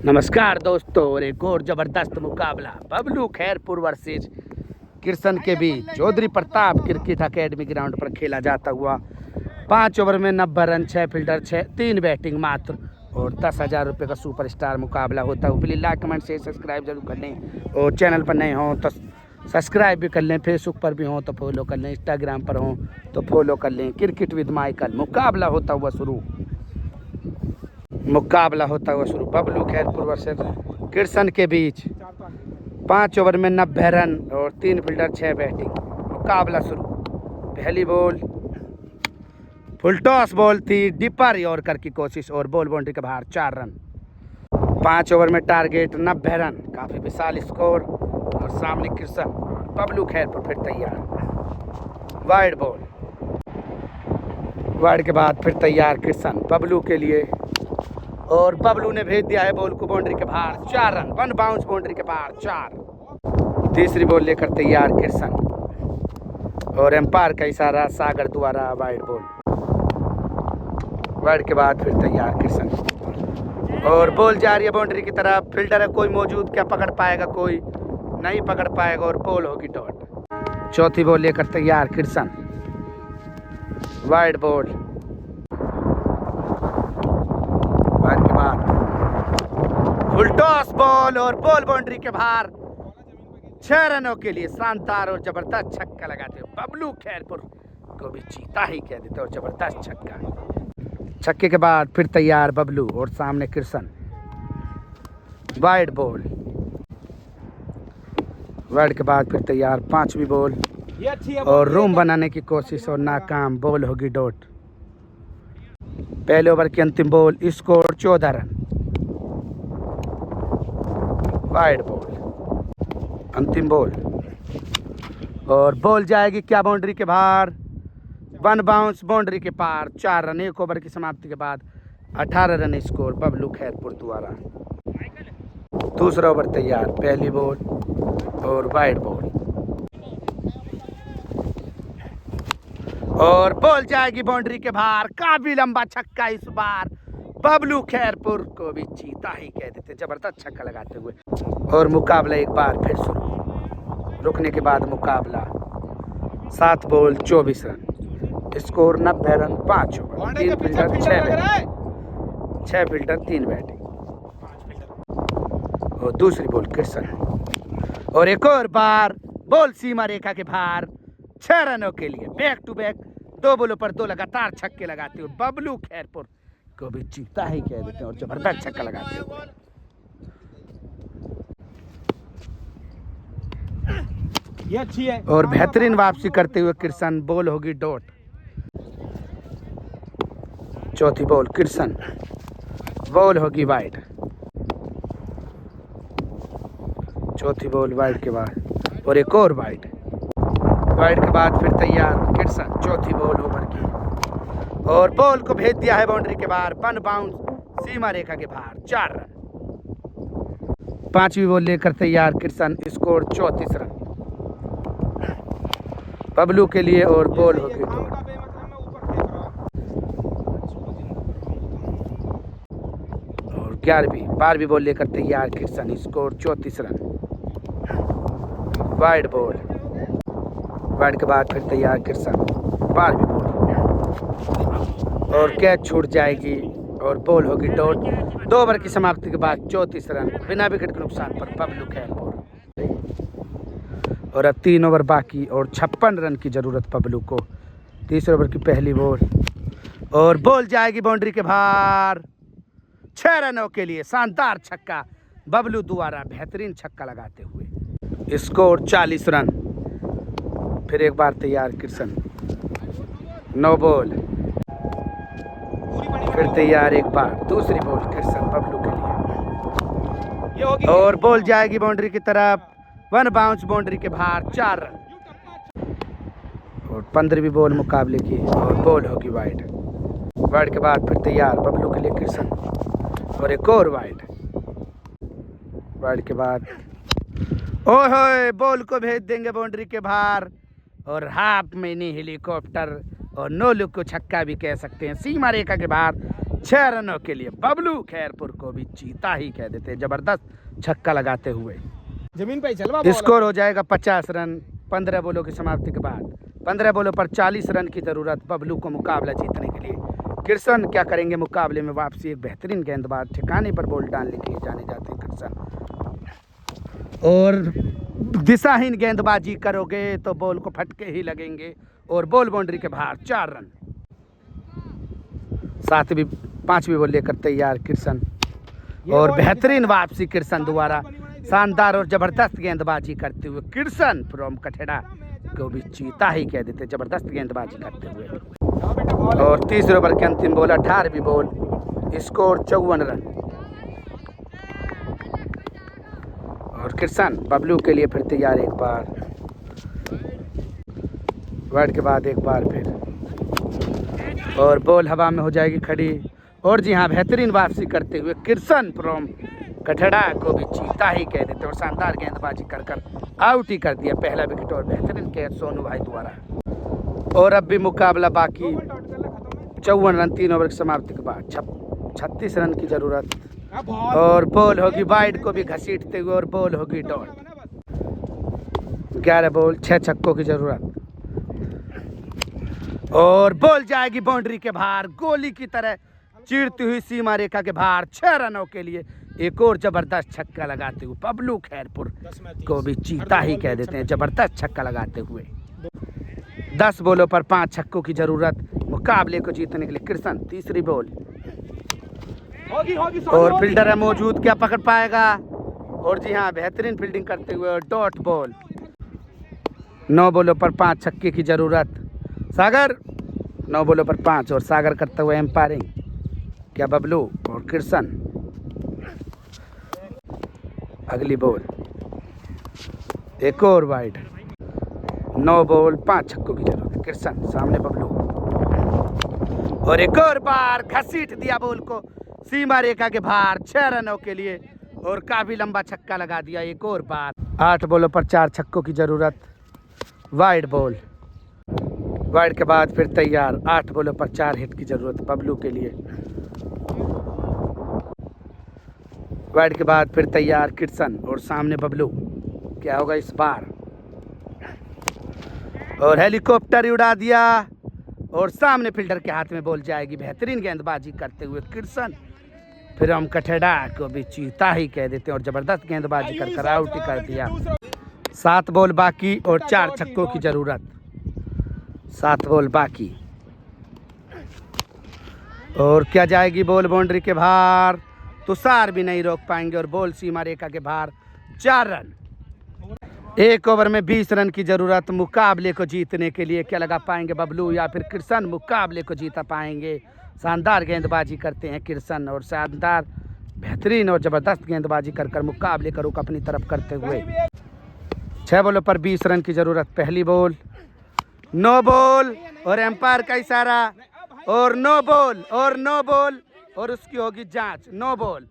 नमस्कार दोस्तों, और एक और जबरदस्त मुकाबला बबलू खैरपुर वर्सेज किरसन के बीच Chaudhary Pratap cricket academy ground पर खेला जाता हुआ 5 ओवर में 90 रन, 6 फील्डर, 3 बैटिंग मात्र और 10,000 रुपये का सुपरस्टार मुकाबला होता है। Please like comment share subscribe जरूर कर लें, और चैनल पर नए हों तो सब्सक्राइब भी कर लें, फेसबुक पर भी हों तो फॉलो कर लें, इंस्टाग्राम पर हों तो फॉलो कर लें। क्रिकेट विद माइकल मुकाबला होता हुआ शुरू बबलू खैरपुर वर्सेस किरसन के बीच 5 ओवर में 90 रन और 3 फील्डर, 6 बैटिंग। मुकाबला शुरू। पहली बॉल फुल टॉस बॉल थी, डिपर यॉर्कर की कोशिश और बॉल बाउंड्री के बाहर, 4 रन। 5 ओवर में टारगेट 90 रन, काफ़ी विशाल स्कोर। और सामने किरसन, बबलू खैरपुर फिर तैयार। वाइड बॉल, वाइड के बाद फिर तैयार किरसन बबलू के लिए, और बबलू ने भेज दिया है बॉल को बाउंड्री के बाहर, 4 रन। 1 बाउंस बाउंड्री के बाहर, 4। तीसरी बॉल लेकर तैयार किरसन, और एम्पायर का इशारा सागर द्वारा वाइड बॉल। वाइड के बाद फिर तैयार किरसन, और बॉल जा रही है बाउंड्री की तरफ। फील्डर है कोई मौजूद, क्या पकड़ पाएगा, कोई नहीं पकड़ पाएगा और बॉल होगी डॉट। चौथी बॉल लेकर तैयार किरसन, वाइड बॉल। के बाद फुल टॉस बॉल और बॉल बाउंड्री के बाहर, 6 रनों के लिए शानदार और जबरदस्त छक्का लगाते हुए बबलू खैरपुर को भी चीता ही कह देते, और जबरदस्त छक्के के बाद फिर तैयार बबलू, और सामने किरसन। वाइड बॉल, वाइड के बाद फिर तैयार 5वीं बॉल, और रूम बनाने की कोशिश और नाकाम, बॉल होगी डॉट। पहले ओवर की अंतिम ball, score 14 run. Wide ball, अंतिम बॉल, और बॉल जाएगी क्या बाउंड्री के बाहर, 1 बाउंस बाउंड्री के पार, 4 रन। 1 ओवर की समाप्ति के बाद 18 रन स्कोर बबलू खैरपुर द्वारा। दूसरा ओवर तैयार। पहली बॉल और वाइड बॉल, और बॉल जाएगी बाउंड्री के बाहर, काफी लंबा छक्का। इस बार बबलू खैरपुर को भी चीता ही कह देते, जबरदस्त छक्का लगाते हुए। और मुकाबला एक बार फिर शुरू। रुकने के बाद मुकाबला 7 ball 24 run, score 90 run, 5 over, 3 fielder, 6 fielder, 3 batting. और दूसरी बॉल किरसन, और एक और बार बॉल सीमा रेखा के बाहर, 6 रनों के लिए। बैक टू बैक 2 बॉलों पर 2 लगातार छक्के लगाते हुए बबलू खैरपुर को भी चीता ही कह देते हैं, और जबरदस्त छक्का लगाते हुए। ये अच्छी है, और बेहतरीन वापसी करते हुए किरसन, बॉल होगी डॉट। चौथी बॉल किरसन, बॉल होगी वाइड। चौथी बॉल वाइड के बाद, और एक और वाइड। वाइड के बाद फिर तैयार किरसन, चौथी बॉल ओवर की, और बॉल को भेज दिया है बाउंड्री के बाहर, 1 बाउंस सीमा रेखा के बाहर, 4 रन। 5वीं बॉल लेकर तैयार किरसन, स्कोर 34 रन बबलू के लिए, और बॉल होगी डॉट। और 12वीं बॉल लेकर तैयार Kirsan, score 34 run. Wide ball, wide के बाद फिर तैयार किरसन, 12वीं बॉल, और कैच छूट जाएगी और बॉल होगी डॉट। 2 ओवर की समाप्ति के बाद 34 रन बिना विकेट के नुकसान पर बबलू खैरपुर। और अब 3 ओवर बाकी और 56 रन की जरूरत बबलू को। तीसरे ओवर की पहली बॉल, और बॉल जाएगी बाउंड्री के बाहर, 6 रनों के लिए शानदार छक्का बबलू द्वारा, बेहतरीन छक्का लगाते हुए। Score 40 run. फिर एक बार तैयार किरसन, 9 बॉल, फिर तैयार एक बार दूसरी बॉल किरसन बबलू के लिए, और बॉल जाएगी बाउंड्री की तरफ, 1 बाउंस बाउंड्री के बाहर, 4 रन। और 15वीं बॉल मुकाबले की, और बॉल होगी वाइड। वाइड के बाद फिर तैयार बबलू के लिए किरसन, और एक और वाइड। वाइड के बाद ओए बॉल को भेज देंगे बाउंड्री के बाहर, और हाफ मिनी हेलीकॉप्टर और नो लुक को छक्का भी कह सकते हैं, सीमा रेखा के बाहर, 6 रनों के लिए बबलू खैरपुर को भी चीता ही कह देते हैं, जबरदस्त छक्का लगाते हुए। जमीन पे चल स्कोर हो जाएगा 50 रन 15 बॉलों की समाप्ति के बाद। 15 बॉलों पर 40 रन की जरूरत बबलू को मुकाबला जीतने के लिए। किर्सन क्या करेंगे मुकाबले में वापसी, एक बेहतरीन गेंदबाज ठिकाने पर बॉल डालने के लिए जाने जाते हैं किर्सन। और दिशाहीन गेंदबाजी करोगे तो बॉल को फटके ही लगेंगे और बॉल बाउंड्री के बाहर। 4 रन। 5वीं बॉल लेकर तैयार किर्सन और बेहतरीन वापसी किर्सन द्वारा। शानदार और जबरदस्त गेंदबाजी करते हुए किर्सन फ्रॉम कठेड़ा को भी चीता ही कह देते, जबरदस्त गेंदबाजी करते हुए। और तीसरे ओवर के अंतिम बॉल 18वीं बॉल, स्कोर 54 रन। और किर्सन बबलू के लिए फिर तैयार, एक बार वाइड के बाद एक बार फिर, और बॉल हवा में हो जाएगी खड़ी। और जी हाँ, बेहतरीन वापसी करते हुए किर्सन फ्रॉम कठड़ा को भी चीता ही कह देते और शानदार गेंदबाजी कर आउट ही कर दिया। पहला विकेट और बेहतरीन कैच सोनू भाई द्वारा। और अब भी मुकाबला बाकी, 54 रन 3 ओवर की समाप्ति के बाद। 36 रन की जरूरत और बॉल होगी वाइड को भी घसीटते हुए और बॉल होगी डॉट। 11 बॉल 6 छक्कों की जरूरत और बॉल जाएगी बाउंड्री के बाहर, गोली की तरह चीरती हुई सीमा रेखा के बाहर। 6 रनों के लिए एक और जबरदस्त छक्का लगाते हुए बबलू खैरपुर को भी चीता ही कह देते हैं, जबरदस्त छक्का लगाते हुए। 10 बॉलों पर 5 छक्कों की जरूरत मुकाबले को जीतने के लिए। किर्सन तीसरी बॉल और फील्डर है मौजूद, क्या पकड़ पाएगा? और जी हाँ, बेहतरीन फील्डिंग करते हुए डॉट बॉल। 9 बॉलों पर 5 छक्के की जरूरत। सागर 9 बॉलों पर 5 और सागर करते हुए एम्पायरिंग, क्या बबलू और किर्सन। अगली बॉल एक और वाइड। 9 बॉल 5 छक्कों की जरूरत। किर्सन सामने बबलू और एक और बार घसीट दिया बॉल को सीमा रेखा के बाहर। 6 रनों के लिए और काफी लंबा छक्का लगा दिया एक और बार। 8 बॉलों पर 4 छक्कों की जरूरत। वाइड बॉल, वाइड के बाद फिर तैयार। 8 बॉलों पर 4 हिट की जरूरत बबलू के लिए। वाइड के बाद फिर तैयार किर्सन और सामने बबलू, क्या होगा इस बार? और हेलीकॉप्टर उड़ा दिया और सामने फील्डर के हाथ में बॉल जाएगी। बेहतरीन गेंदबाजी करते हुए किर्सन फिर हम कठेड़ा को भी चीता ही कह देते हैं और जबरदस्त गेंदबाजी कर आउट ही कर दिया। 7 बॉल बाकी और 4 छक्कों की जरूरत। 7 बॉल बाकी और क्या जाएगी बॉल बाउंड्री के बाहर? तुषार भी नहीं रोक पाएंगे और बॉल सीमा रेखा के बाहर। 4 रन। 1 ओवर में 20 रन की जरूरत मुकाबले को जीतने के लिए। क्या लगा पाएंगे बबलू या फिर किर्सन मुकाबले को जीता पाएंगे? शानदार गेंदबाजी करते हैं किर्सन और शानदार बेहतरीन और जबरदस्त गेंदबाजी कर मुकाबले का रुख अपनी तरफ करते हुए। 6 बॉलों पर 20 रन की जरूरत। पहली बॉल, नो बॉल और एम्पायर का इशारा और नो बॉल और नो बॉल और उसकी होगी जांच। No ball.